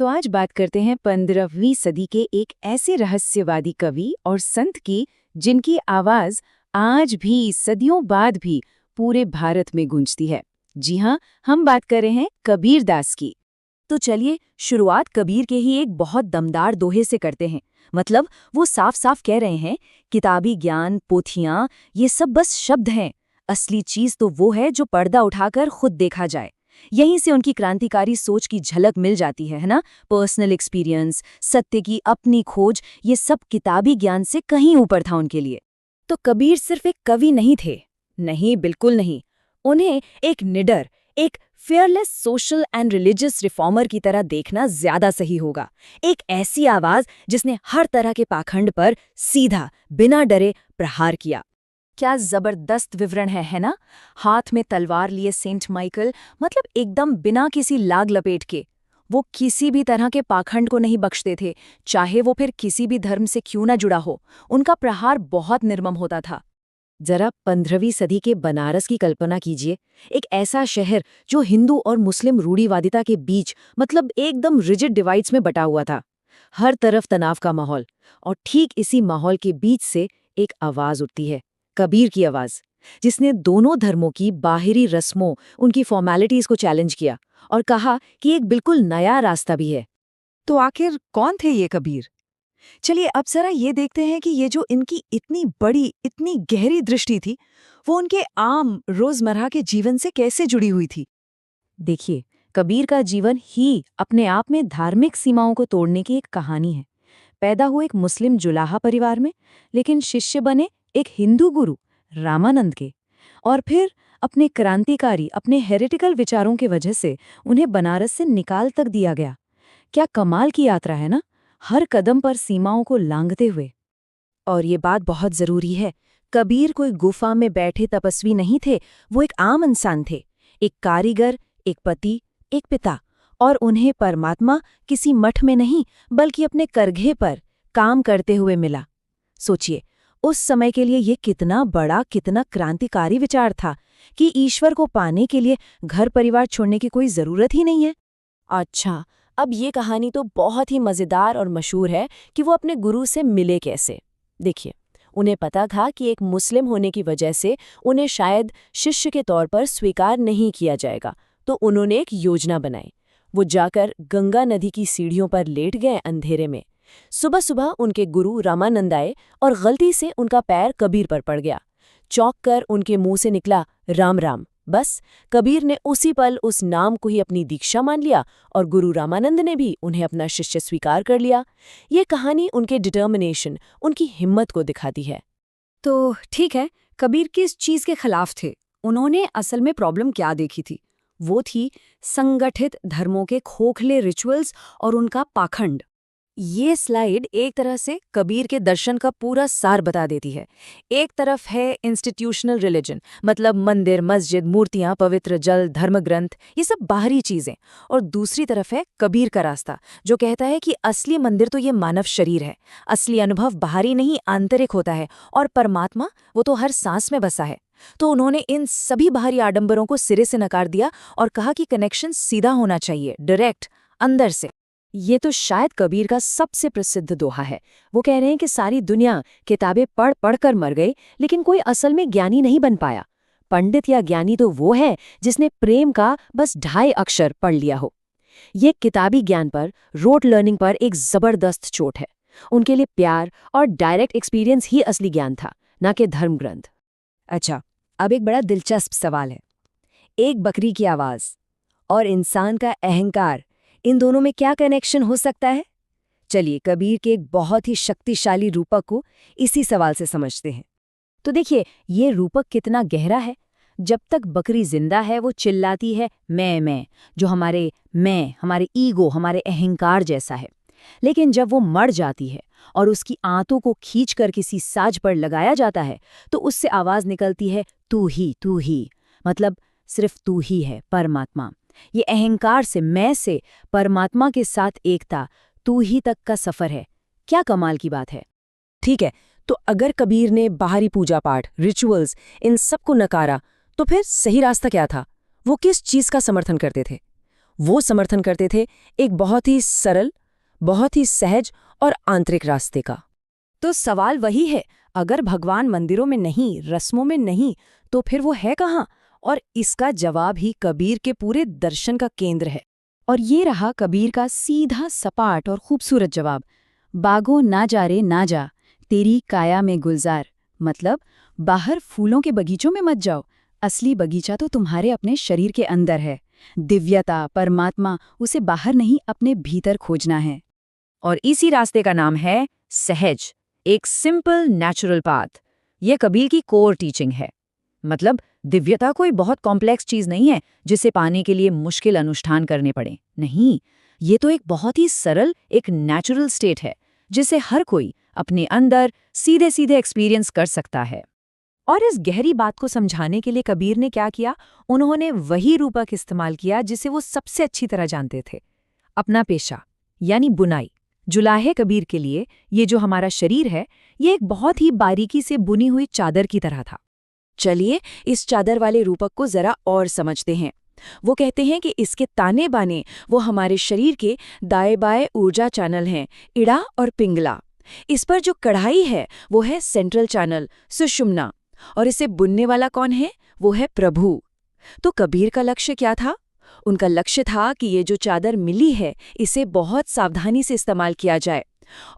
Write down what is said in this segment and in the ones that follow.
तो आज बात करते हैं 15वीं सदी के एक ऐसे रहस्यवादी कवि और संत की जिनकी आवाज आज भी सदियों बाद भी पूरे भारत में गूंजती है। जी हाँ, हम बात कर रहे हैं कबीर दास की। तो चलिए शुरुआत कबीर के ही एक बहुत दमदार दोहे से करते हैं। मतलब वो साफ साफ कह रहे हैं, किताबी ज्ञान, पोथियां, ये सब बस शब्द हैं। असली चीज तो वो है जो पर्दा उठाकर खुद देखा जाए। यहीं से उनकी क्रांतिकारी सोच की झलक मिल जाती है ना। पर्सनल एक्सपीरियंस, सत्य की अपनी खोज, ये सब किताबी ज्ञान से कहीं ऊपर था उनके लिए। तो कबीर सिर्फ एक कवि नहीं थे, नहीं, बिल्कुल नहीं। उन्हें एक निडर, एक fearless social and religious reformer की तरह देखना ज्यादा सही होगा। एक ऐसी आवाज जिसने हर तरह के पाखंड पर सीधा, बिना डरे प्रहार किया। क्या जबरदस्त विवरण है ना। हाथ में तलवार लिए सेंट माइकल, मतलब एकदम बिना किसी लाग लपेट के। वो किसी भी तरह के पाखंड को नहीं बख्शते थे, चाहे वो फिर किसी भी धर्म से क्यों ना जुड़ा हो। उनका प्रहार बहुत निर्मम होता था। जरा 15वीं सदी के बनारस की कल्पना कीजिए। एक ऐसा शहर जो हिंदू और मुस्लिम रूढ़िवादिता के बीच, मतलब एकदम रिजिड डिवाइड्स में बटा हुआ था। हर तरफ तनाव का माहौल, और ठीक इसी माहौल के बीच से एक आवाज उठती है, कबीर की आवाज, जिसने दोनों धर्मों की बाहरी रस्मों, उनकी फॉर्मेलिटीज को चैलेंज किया और कहा कि एक बिल्कुल नया रास्ता भी है। तो आखिर कौन थे ये कबीर? चलिए अब जरा ये देखते हैं कि ये जो इनकी इतनी बड़ी, इतनी गहरी दृष्टि थी, वो उनके आम रोजमर्रा के जीवन से कैसे जुड़ी हुई थी। देखिए, कबीर का जीवन ही अपने आप में धार्मिक सीमाओं को तोड़ने की एक कहानी है। पैदा हुए एक मुस्लिम जुलाहा परिवार में, लेकिन शिष्य बने एक हिंदू गुरु रामानंद के, और फिर अपने क्रांतिकारी, अपने हेरिटिकल विचारों की वजह से उन्हें बनारस से निकाल तक दिया गया। क्या कमाल की यात्रा है ना, हर कदम पर सीमाओं को लांघते हुए। और ये बात बहुत जरूरी है, कबीर कोई गुफा में बैठे तपस्वी नहीं थे, वो एक आम इंसान थे, एक कारीगर, एक पति, एक पिता। और उन्हें परमात्मा किसी मठ में नहीं, बल्कि अपने करघे पर काम करते हुए मिला। सोचिए, उस समय के लिए ये कितना बड़ा, कितना क्रांतिकारी विचार था कि ईश्वर को पाने के लिए घर परिवार छोड़ने की कोई जरूरत ही नहीं है। अच्छा, अब ये कहानी तो बहुत ही मजेदार और मशहूर है कि वो अपने गुरु से मिले कैसे। देखिए, उन्हें पता था कि एक मुस्लिम होने की वजह से उन्हें शायद शिष्य के तौर पर स्वीकार नहीं किया जाएगा, तो उन्होंने एक योजना बनाई। वो जाकर गंगा नदी की सीढ़ियों पर लेट गए अंधेरे में। सुबह सुबह उनके गुरु रामानंद आए और गलती से उनका पैर कबीर पर पड़ गया। चौंक कर उनके मुंह से निकला राम राम। बस कबीर ने उसी पल उस नाम को ही अपनी दीक्षा मान लिया, और गुरु रामानंद ने भी उन्हें अपना शिष्य स्वीकार कर लिया। ये कहानी उनके डिटर्मिनेशन, उनकी हिम्मत को दिखाती है। तो ठीक है, कबीर किस चीज के खिलाफ थे? उन्होंने असल में प्रॉब्लम क्या देखी थी? वो थी संगठित धर्मों के खोखले रिचुअल्स और उनका पाखंड। ये स्लाइड एक तरह से कबीर के दर्शन का पूरा सार बता देती है। एक तरफ है इंस्टीट्यूशनल रिलीजन, मतलब मंदिर, मस्जिद, मूर्तियां, पवित्र जल, धर्म ग्रंथ, ये सब बाहरी चीजें। और दूसरी तरफ है कबीर का रास्ता, जो कहता है कि असली मंदिर तो ये मानव शरीर है, असली अनुभव बाहरी नहीं आंतरिक होता है, और परमात्मा वो तो हर सांस में बसा है। तो उन्होंने इन सभी बाहरी आडंबरों को सिरे से नकार दिया और कहा कि कनेक्शन सीधा होना चाहिए, डायरेक्ट, अंदर से। ये तो शायद कबीर का सबसे प्रसिद्ध दोहा है। वो कह रहे हैं कि सारी दुनिया किताबें पढ़ पढ़ कर मर गई, लेकिन कोई असल में ज्ञानी नहीं बन पाया। पंडित या ज्ञानी तो वो है जिसने प्रेम का बस 2.5 अक्षर पढ़ लिया हो। ये किताबी ज्ञान पर, रोट लर्निंग पर एक जबरदस्त चोट है। उनके लिए प्यार और डायरेक्ट एक्सपीरियंस ही असली ज्ञान था, ना कि धर्म ग्रंथ। अच्छा, अब एक बड़ा दिलचस्प सवाल है। एक बकरी की आवाज और इंसान का अहंकार, इन दोनों में क्या कनेक्शन हो सकता है? चलिए कबीर के एक बहुत ही शक्तिशाली रूपक को इसी सवाल से समझते हैं। तो देखिए, ये रूपक कितना गहरा है। जब तक बकरी जिंदा है वो चिल्लाती है मैं, जो हमारे ईगो, हमारे अहंकार जैसा है। लेकिन जब वो मर जाती है और उसकी आंतों को खींचकर किसी साज पर लगाया जाता है, तो उससे आवाज निकलती है तू ही, मतलब सिर्फ तू ही है परमात्मा। ये अहंकार से, मैं से, परमात्मा के साथ एकता, तू ही तक का सफर है। क्या कमाल की बात है। ठीक है, तो अगर कबीर ने बाहरी पूजा पाठ, रिचुअल्स, इन सब को नकारा, तो फिर सही रास्ता क्या था? वो किस चीज का समर्थन करते थे? वो समर्थन करते थे एक बहुत ही सरल, बहुत ही सहज और आंतरिक रास्ते का। तो सवाल वही है, अगर भगवान मंदिरों में नहीं, रस्मों में नहीं, तो फिर वो है कहाँ? और इसका जवाब ही कबीर के पूरे दर्शन का केंद्र है। और ये रहा कबीर का सीधा, सपाट और खूबसूरत जवाब। बागो ना जा रे ना जा, तेरी काया में गुलजार। मतलब बाहर फूलों के बगीचों में मत जाओ, असली बगीचा तो तुम्हारे अपने शरीर के अंदर है। दिव्यता, परमात्मा, उसे बाहर नहीं अपने भीतर खोजना है। और इसी रास्ते का नाम है सहज, एक सिंपल नेचुरल पाथ। ये कबीर की कोर टीचिंग है। मतलब दिव्यता कोई बहुत कॉम्प्लेक्स चीज नहीं है जिसे पाने के लिए मुश्किल अनुष्ठान करने पड़े। नहीं, ये तो एक बहुत ही सरल, एक नेचुरल स्टेट है जिसे हर कोई अपने अंदर सीधे सीधे एक्सपीरियंस कर सकता है। और इस गहरी बात को समझाने के लिए कबीर ने क्या किया? उन्होंने वही रूपक इस्तेमाल किया जिसे वो सबसे अच्छी तरह जानते थे, अपना पेशा, यानी बुनाई। जुलाहे कबीर के लिए ये जो हमारा शरीर है, ये एक बहुत ही बारीकी से बुनी हुई चादर की तरह था। चलिए इस चादर वाले रूपक को जरा और समझते हैं। वो कहते हैं कि इसके ताने बाने वो हमारे शरीर के दाएं बाएं ऊर्जा चैनल हैं, इड़ा और पिंगला। इस पर जो कढ़ाई है वो है सेंट्रल चैनल, सुषुम्ना। और इसे बुनने वाला कौन है? वो है प्रभु। तो कबीर का लक्ष्य क्या था? उनका लक्ष्य था कि ये जो चादर मिली है, इसे बहुत सावधानी से इस्तेमाल किया जाए,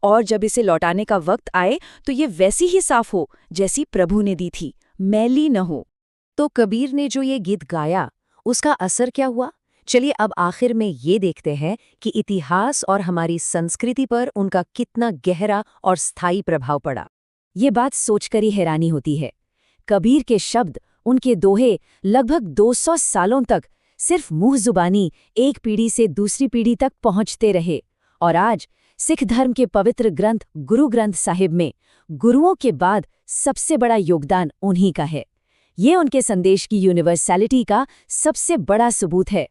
और जब इसे लौटाने का वक्त आए तो ये वैसी ही साफ हो जैसी प्रभु ने दी थी, मैली न हो। तो कबीर ने जो ये गीत गाया, उसका असर क्या हुआ? चलिए अब आखिर में ये देखते हैं कि इतिहास और हमारी संस्कृति पर उनका कितना गहरा और स्थायी प्रभाव पड़ा। ये बात सोचकर ही हैरानी होती है। कबीर के शब्द, उनके दोहे लगभग 200 सालों तक सिर्फ मुंह जुबानी एक पीढ़ी से दूसरी पीढ़ी तक पहुंचते रहे, और आज सिख धर्म के पवित्र ग्रंथ गुरु ग्रंथ साहिब में गुरुओं के बाद सबसे बड़ा योगदान उन्हीं का है। ये उनके संदेश की यूनिवर्सैलिटी का सबसे बड़ा सबूत है।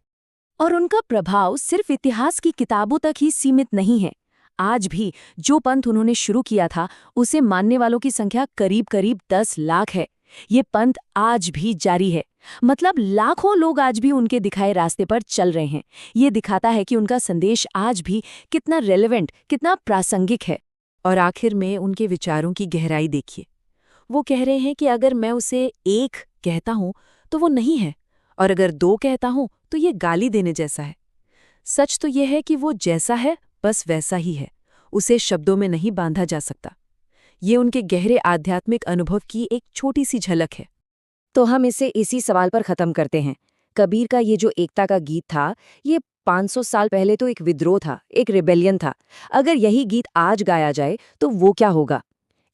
और उनका प्रभाव सिर्फ इतिहास की किताबों तक ही सीमित नहीं है। आज भी जो पंथ उन्होंने शुरू किया था, उसे मानने वालों की संख्या करीब करीब 10 लाख है। ये पंथ आज भी जारी है। मतलब लाखों लोग आज भी उनके दिखाए रास्ते पर चल रहे हैं। ये दिखाता है कि उनका संदेश आज भी कितना रेलेवेंट, कितना प्रासंगिक है। और आखिर में उनके विचारों की गहराई देखिए। वो कह रहे हैं कि अगर मैं उसे एक कहता हूं तो वो नहीं है, और अगर 2 कहता हूं तो ये गाली देने जैसा है। सच तो यह है कि वो जैसा है बस वैसा ही है, उसे शब्दों में नहीं बांधा जा सकता। ये उनके गहरे आध्यात्मिक अनुभव की एक छोटी सी झलक है। तो हम इसे इसी सवाल पर खत्म करते हैं। कबीर का ये जो एकता का गीत था, ये 500 साल पहले तो एक विद्रोह था, एक रिबेलियन था। अगर यही गीत आज गाया जाए तो वो क्या होगा?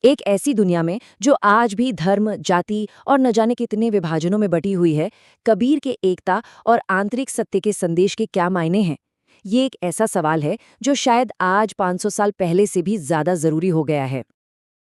एक ऐसी दुनिया में जो आज भी धर्म, जाति और न जाने कितने विभाजनों में बटी हुई है, कबीर के एकता और आंतरिक सत्य के संदेश के क्या मायने हैं? ये एक ऐसा सवाल है जो शायद आज 500 साल पहले से भी ज्यादा जरूरी हो गया है।